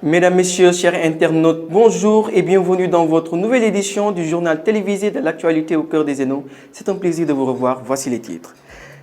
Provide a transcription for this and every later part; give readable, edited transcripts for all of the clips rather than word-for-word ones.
Mesdames, Messieurs, chers internautes, bonjour et bienvenue dans votre nouvelle édition du journal télévisé de l'actualité au cœur des Hainaut. C'est un plaisir de vous revoir. Voici les titres.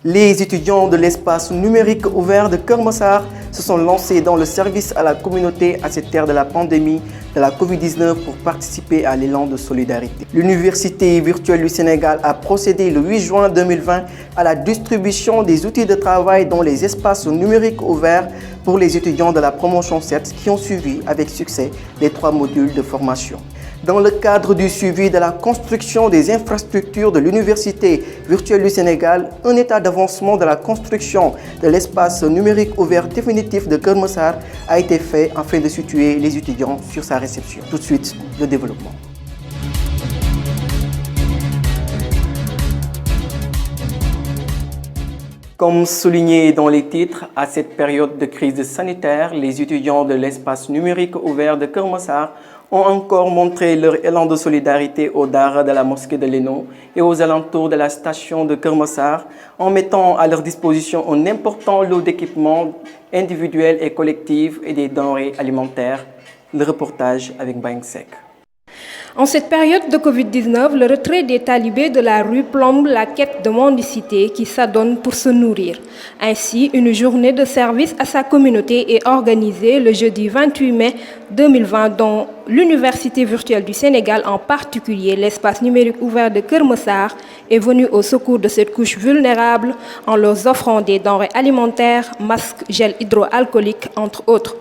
Les étudiants de l'espace numérique ouvert de Keur Massar se sont lancés dans le service à la communauté à cette ère de la pandémie de la Covid-19 pour participer à l'élan de solidarité. L'Université virtuelle du Sénégal a procédé le 8 juin 2020 à la distribution des outils de travail dans les espaces numériques ouverts pour les étudiants de la promotion 7 qui ont suivi avec succès les 3 modules de formation. Dans le cadre du suivi de la construction des infrastructures de l'Université virtuelle du Sénégal, un état d'avancement de la construction de l'espace numérique ouvert définitif de Keur Massar a été fait afin de situer les étudiants sur sa réception. Tout de suite, le développement. Comme souligné dans les titres, à cette période de crise sanitaire, les étudiants de l'espace numérique ouvert de Keur Massar ont encore montré leur élan de solidarité aux Dara de la mosquée de l'Hainaut et aux alentours de la station de Keur Massar en mettant à leur disposition un important lot d'équipements individuels et collectifs et des denrées alimentaires. Le reportage avec Bang Sek. En cette période de Covid-19, le retrait des talibés de la rue plombe la quête de mendicité qui s'adonne pour se nourrir. Ainsi, une journée de service à sa communauté est organisée le jeudi 28 mai 2020 dont l'Université virtuelle du Sénégal, en particulier l'espace numérique ouvert de Keur Massar, est venue au secours de cette couche vulnérable en leur offrant des denrées alimentaires, masques, gel hydroalcoolique, entre autres.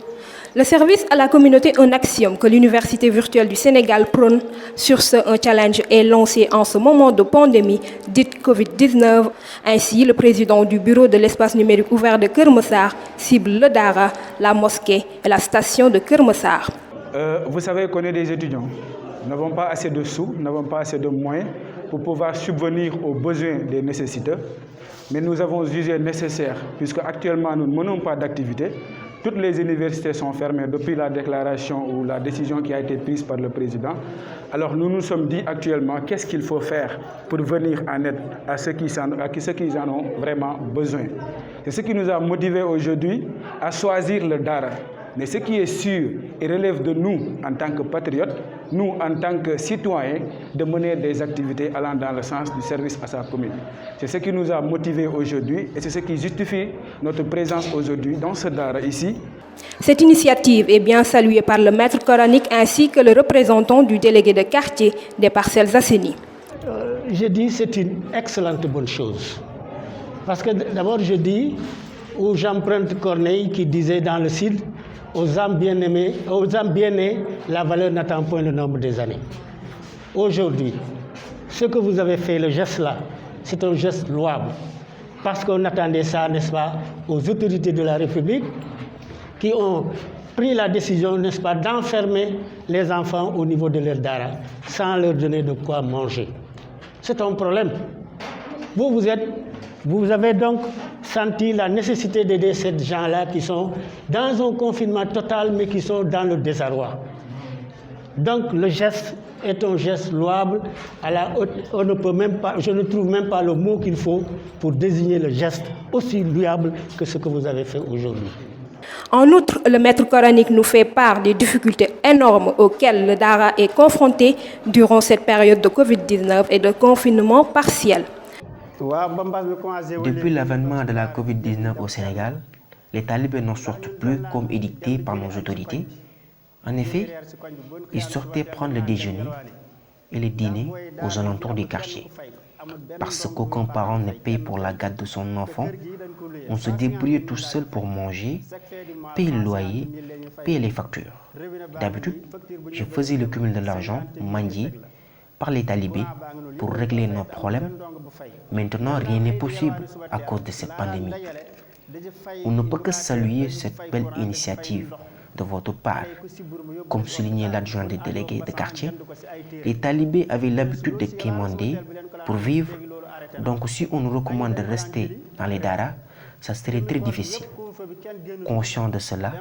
Le service à la communauté, un axiome que l'Université virtuelle du Sénégal prône. Sur ce, un challenge est lancé en ce moment de pandémie dite Covid-19. Ainsi, le président du bureau de l'espace numérique ouvert de Keur Massar cible le Dara, la mosquée et la station de Keur Massar. Vous savez qu'on est des étudiants. Nous n'avons pas assez de sous, nous n'avons pas assez de moyens pour pouvoir subvenir aux besoins des nécessiteux. Mais nous avons jugé nécessaire, puisque actuellement nous ne menons pas d'activité. Toutes les universités sont fermées depuis la déclaration ou la décision qui a été prise par le président. Alors nous nous sommes dit actuellement qu'est-ce qu'il faut faire pour venir en aide à ceux qui en ont vraiment besoin. C'est ce qui nous a motivés aujourd'hui à choisir le Dara. Mais ce qui est sûr et relève de nous en tant que patriotes, nous en tant que citoyens, de mener des activités allant dans le sens du service à sa commune. C'est ce qui nous a motivés aujourd'hui et c'est ce qui justifie notre présence aujourd'hui dans ce Dara ici. Cette initiative est bien saluée par le maître coranique ainsi que le représentant du délégué de quartier des Parcelles Assainies. Je dis que c'est une excellente bonne chose. Parce que d'abord je dis, où j'emprunte Corneille qui disait dans le Cid, aux âmes bien-aimées, aux âmes bien-nées, la valeur n'attend point le nombre des années. Aujourd'hui, ce que vous avez fait, le geste là, c'est un geste louable. Parce qu'on attendait ça, n'est-ce pas, aux autorités de la République qui ont pris la décision, n'est-ce pas, d'enfermer les enfants au niveau de leur Dara sans leur donner de quoi manger. C'est un problème. Vous avez donc senti la nécessité d'aider ces gens-là qui sont dans un confinement total mais qui sont dans le désarroi. Donc le geste est un geste louable. On ne peut même pas, je ne trouve même pas le mot qu'il faut pour désigner le geste aussi louable que ce que vous avez fait aujourd'hui. En outre, le maître coranique nous fait part des difficultés énormes auxquelles le Dara est confronté durant cette période de Covid-19 et de confinement partiel. Depuis l'avènement de la Covid-19 au Sénégal, les talibés n'en sortent plus comme édictés par nos autorités. En effet, ils sortaient prendre le déjeuner et le dîner aux alentours du quartier. Parce qu'aucun parent ne paye pour la garde de son enfant, on se débrouillait tout seul pour manger, payer le loyer, payer les factures. D'habitude, je faisais le cumul de l'argent manié par les talibés pour régler nos problèmes. Maintenant, rien n'est possible à cause de cette pandémie. On ne peut que saluer cette belle initiative de votre part. Comme soulignait l'adjoint des délégués de quartier, les talibés avaient l'habitude de quémander pour vivre. Donc si on nous recommande de rester dans les Dara, ça serait très difficile. Conscient de cela,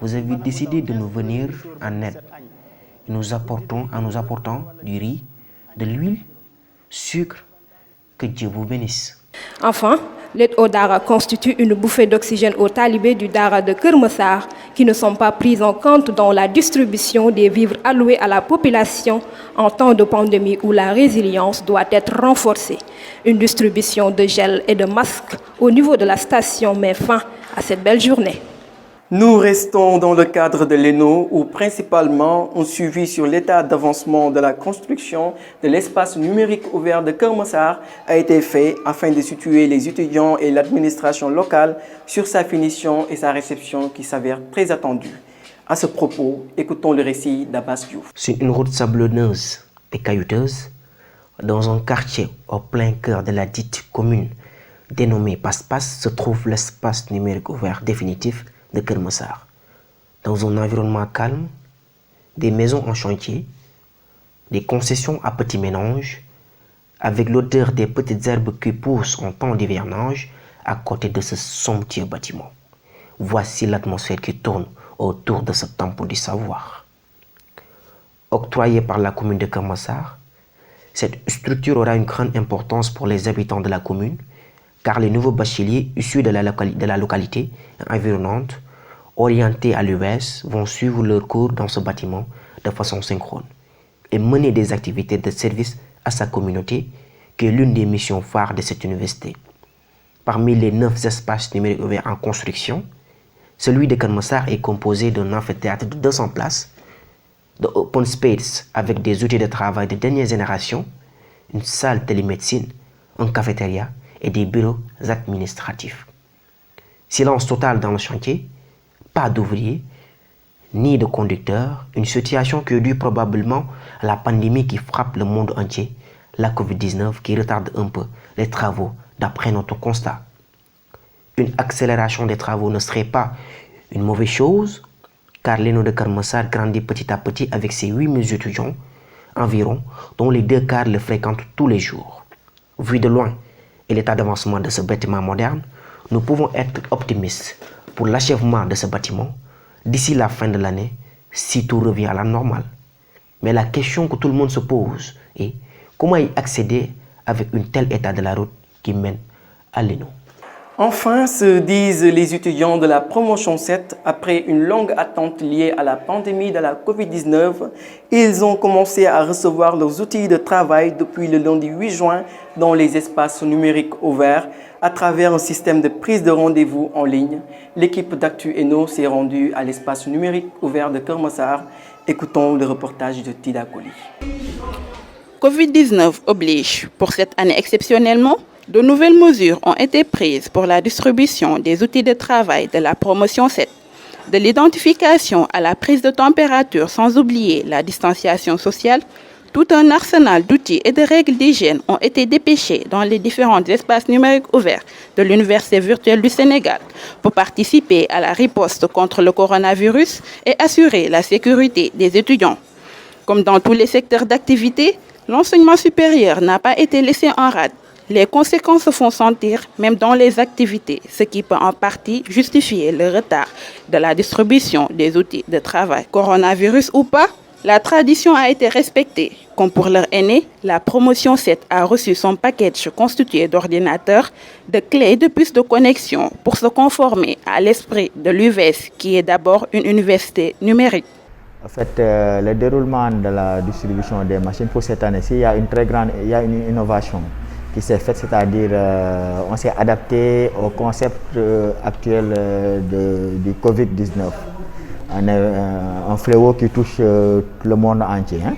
vous avez décidé de nous venir en aide. En nous apportant du riz, de l'huile, sucre. Que Dieu vous bénisse. Enfin, L'aide au Dara constitue une bouffée d'oxygène aux talibés du Dara de Keur Massar qui ne sont pas pris en compte dans la distribution des vivres alloués à la population en temps de pandémie où la résilience doit être renforcée. Une distribution de gel et de masques au niveau de la station met fin à cette belle journée. Nous restons dans le cadre de l'ENO où principalement un suivi sur l'état d'avancement de la construction de l'espace numérique ouvert de Keur Massar a été fait afin de situer les étudiants et l'administration locale sur sa finition et sa réception qui s'avère très attendue. À ce propos, écoutons le récit d'Abbas Diouf. Sur une route sablonneuse et caillouteuse, dans un quartier au plein cœur de la dite commune dénommée Passe-Passe, se trouve l'espace numérique ouvert définitif de Keur Massar. Dans un environnement calme, des maisons en chantier, des concessions à petits ménages, avec l'odeur des petites herbes qui poussent en temps d'hivernage à côté de ce somptueux bâtiment. Voici l'atmosphère qui tourne autour de ce temple du savoir. Octroyée par la commune de Keur Massar, cette structure aura une grande importance pour les habitants de la commune, car les nouveaux bacheliers issus de la localité environnante, orientés à l'US, vont suivre leurs cours dans ce bâtiment de façon synchrone et mener des activités de service à sa communauté, qui est l'une des missions phares de cette université. Parmi les 9 espaces numériques ouverts en construction, celui de Keur Massar est composé d'un amphithéâtre de 200 places, de open space avec des outils de travail de dernière génération, une salle télémédecine, un cafétéria et des bureaux administratifs. Silence total dans le chantier, pas d'ouvriers, ni de conducteurs, une situation qui est due probablement à la pandémie qui frappe le monde entier, la Covid-19 qui retarde un peu les travaux d'après notre constat. Une accélération des travaux ne serait pas une mauvaise chose, car l'ENO de Keur Massar grandit petit à petit avec ses 8000 étudiants environ, dont les 2 quarts le fréquentent tous les jours. Vu de loin, et l'état d'avancement de ce bâtiment moderne, nous pouvons être optimistes pour l'achèvement de ce bâtiment d'ici la fin de l'année, si tout revient à la normale. Mais la question que tout le monde se pose est comment y accéder avec un tel état de la route qui mène à l'ENO. Enfin, se disent les étudiants de la promotion 7, après une longue attente liée à la pandémie de la Covid-19, ils ont commencé à recevoir leurs outils de travail depuis le lundi 8 juin dans les espaces numériques ouverts à travers un système de prise de rendez-vous en ligne. L'équipe d'Actu ENO s'est rendue à l'espace numérique ouvert de Keur Massar. Écoutons le reportage de Tida Koli. Covid-19 oblige. Pour cette année exceptionnellement, de nouvelles mesures ont été prises pour la distribution des outils de travail de la promotion 7, de l'identification à la prise de température sans oublier la distanciation sociale. Tout un arsenal d'outils et de règles d'hygiène ont été dépêchés dans les différents espaces numériques ouverts de l'Université virtuelle du Sénégal pour participer à la riposte contre le coronavirus et assurer la sécurité des étudiants. Comme dans tous les secteurs d'activité, l'enseignement supérieur n'a pas été laissé en rade. Les conséquences se font sentir même dans les activités, ce qui peut en partie justifier le retard de la distribution des outils de travail. Coronavirus ou pas, la tradition a été respectée. Comme pour leur aîné, la promotion 7 a reçu son package constitué d'ordinateurs, de clés et de puces de connexion pour se conformer à l'esprit de l'UVS, qui est d'abord une université numérique. En fait, le déroulement de la distribution des machines pour cette année-ci, il y a une innovation qui s'est faite, c'est-à-dire on s'est adapté au concept actuel du Covid-19. Un fléau qui touche le monde entier. Hein.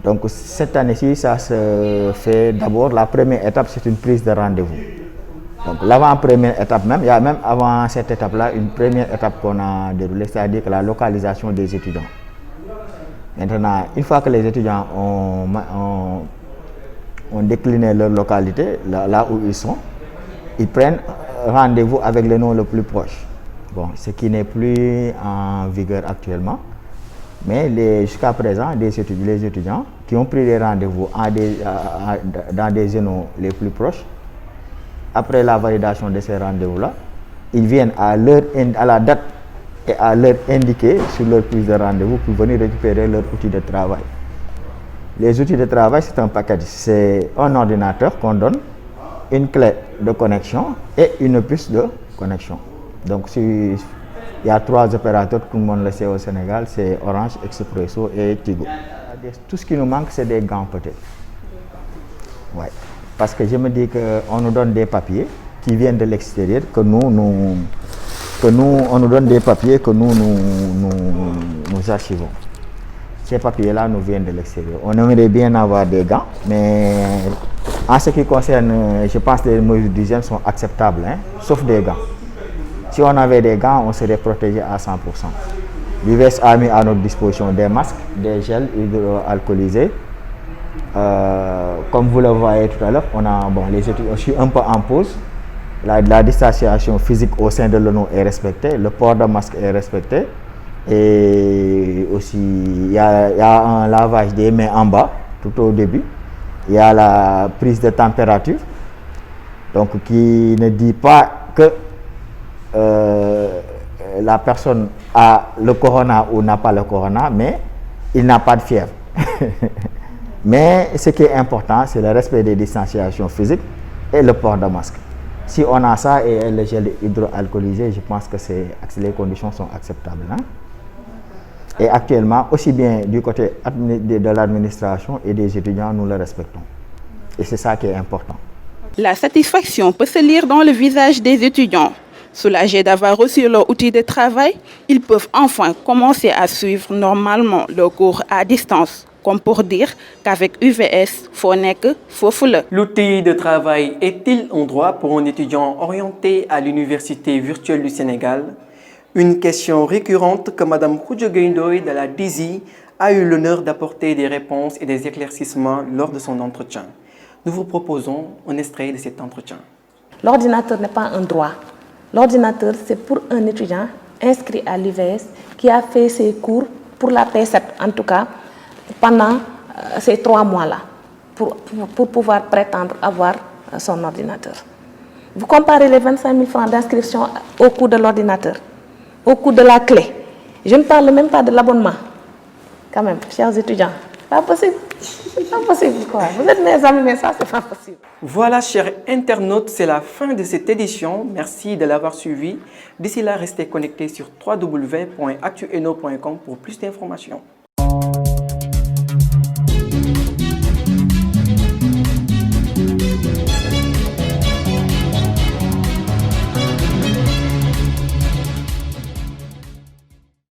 Donc cette année-ci, ça se fait d'abord, la première étape, c'est une prise de rendez-vous. Donc l'avant-première étape même, il y a même avant cette étape-là, une première étape qu'on a déroulée, c'est-à-dire que la localisation des étudiants. Maintenant, une fois que les étudiants ont décliné leur localité, là où ils sont, ils prennent rendez-vous avec le nom le plus proche. Bon, ce qui n'est plus en vigueur actuellement, mais jusqu'à présent, les étudiants qui ont pris des rendez-vous dans des zénos les plus proches, après la validation de ces rendez-vous-là, ils viennent à la date et à l'heure indiquée sur leur prise de rendez-vous pour venir récupérer leurs outils de travail. Les outils de travail, c'est un package, c'est un ordinateur qu'on donne une clé de connexion et une puce de connexion. Donc il y a 3 opérateurs, tout le monde le sait au Sénégal, c'est Orange, Expresso et Tigo. Tout ce qui nous manque, c'est des gants peut-être. Ouais. Parce que je me dis qu'on nous donne des papiers qui viennent de l'extérieur, on nous donne des papiers que nous archivons. Ces papiers-là nous viennent de l'extérieur. On aimerait bien avoir des gants, mais en ce qui concerne, je pense que les mesures d'hygiène sont acceptables, hein, sauf des gants. Si on avait des gants, on serait protégé à 100%. L'UVS a mis à notre disposition des masques, des gels hydroalcoolisés. Comme vous le voyez tout à l'heure, les études, je suis un peu en pause. La distanciation physique au sein de l'ONU est respectée, le port de masque est respecté. Et aussi, il y a un lavage des mains en bas, tout au début. Il y a la prise de température, donc qui ne dit pas que la personne a le corona ou n'a pas le corona, mais il n'a pas de fièvre. Mais ce qui est important, c'est le respect des distanciations physiques et le port de masque. Si on a ça et le gel hydroalcoolisé, je pense que les conditions sont acceptables. Hein? Et actuellement, aussi bien du côté de l'administration et des étudiants, nous le respectons. Et c'est ça qui est important. La satisfaction peut se lire dans le visage des étudiants. Soulagés d'avoir reçu leur outil de travail, ils peuvent enfin commencer à suivre normalement leurs cours à distance. Comme pour dire qu'avec UVS, faut nekk fofu la. L'outil de travail est-il un droit pour un étudiant orienté à l'Université virtuelle du Sénégal? Une question récurrente que Mme Khoudia-Gueye de la DISI a eu l'honneur d'apporter des réponses et des éclaircissements lors de son entretien. Nous vous proposons un extrait de cet entretien. L'ordinateur n'est pas un droit. L'ordinateur, c'est pour un étudiant inscrit à l'UVS qui a fait ses cours pour la P7, en tout cas, pendant ces 3 mois-là, pour pouvoir prétendre avoir son ordinateur. Vous comparez les 25 000 francs d'inscription au coût de l'ordinateur, au coût de la clé. Je ne parle même pas de l'abonnement. Quand même, chers étudiants, pas possible. C'est pas possible, quoi. Vous êtes mes amis, mais ça, c'est pas possible. Voilà, chers internautes, c'est la fin de cette édition. Merci de l'avoir suivi. D'ici là, restez connectés sur www.actueno.com pour plus d'informations.